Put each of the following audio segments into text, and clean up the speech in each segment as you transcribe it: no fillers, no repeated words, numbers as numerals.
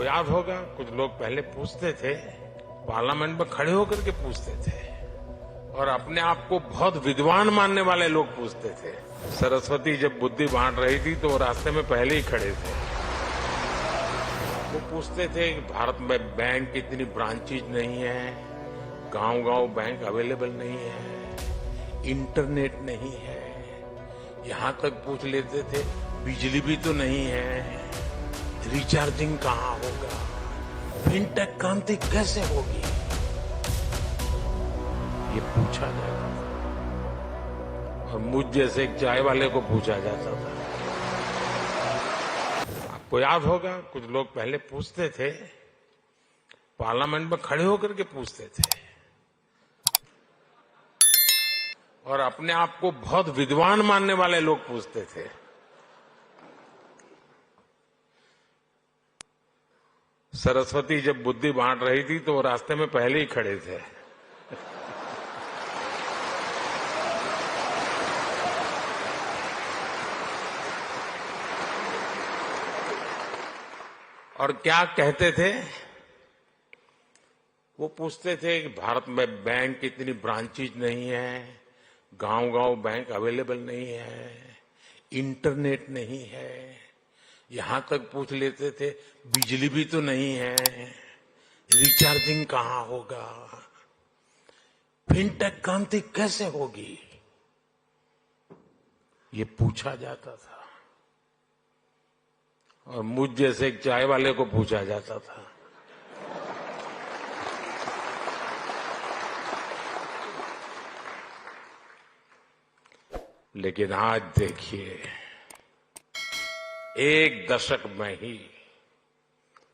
आपको याद होगा कुछ लोग पहले पूछते थे, पार्लियामेंट में खड़े होकर के पूछते थे और अपने आप को बहुत विद्वान मानने वाले लोग पूछते थे। सरस्वती जब बुद्धि बांट रही थी तो वो रास्ते में पहले ही खड़े थे। वो पूछते थे कि भारत में बैंक की इतनी ब्रांचेज नहीं है, गांव-गांव बैंक अवेलेबल नहीं है, इंटरनेट नहीं है, यहां तक पूछ लेते थे बिजली भी तो नहीं है, रिचार्जिंग कहां होगा, फिनटेक क्रांति कैसे होगी, ये पूछा जाता था और मुझ जैसे एक चाय वाले को पूछा जाता था। आपको याद होगा कुछ लोग पहले पूछते थे, पार्लियामेंट में खड़े होकर के पूछते थे और अपने आप को बहुत विद्वान मानने वाले लोग पूछते थे। सरस्वती जब बुद्धि बांट रही थी तो वो रास्ते में पहले ही खड़े थे। और क्या कहते थे? वो पूछते थे कि भारत में बैंक की इतनी ब्रांचेज नहीं है, गांव-गांव बैंक अवेलेबल नहीं है, इंटरनेट नहीं है, यहां तक पूछ लेते थे बिजली भी तो नहीं है, रिचार्जिंग कहां होगा, फिनटेक क्रांति कैसे होगी, ये पूछा जाता था और मुझ जैसे एक चाय वाले को पूछा जाता था। लेकिन आज देखिए, एक दशक में ही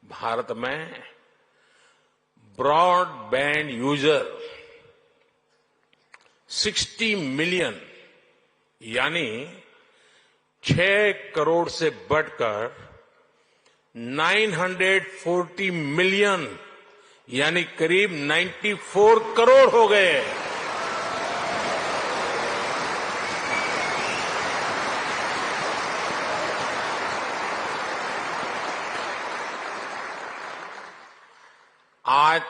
भारत में ब्रॉडबैंड यूजर 60 मिलियन यानी 6 करोड़ से बढ़कर 940 मिलियन यानी करीब 94 करोड़ हो गए। आज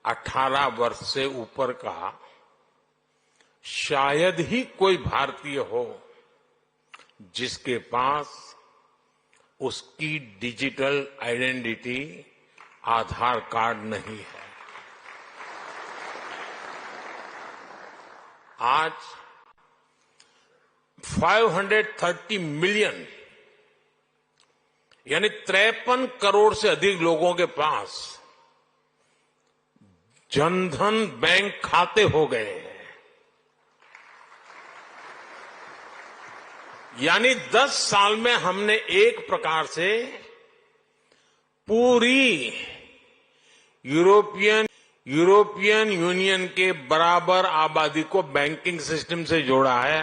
18 वर्ष से ऊपर का शायद ही कोई भारतीय हो जिसके पास उसकी डिजिटल आइडेंटिटी आधार कार्ड नहीं है। आज 530 मिलियन यानी 53 करोड़ से अधिक लोगों के पास जनधन बैंक खाते हो गए हैं। यानी 10 साल में हमने एक प्रकार से पूरी यूरोपियन यूनियन के बराबर आबादी को बैंकिंग सिस्टम से जोड़ा है।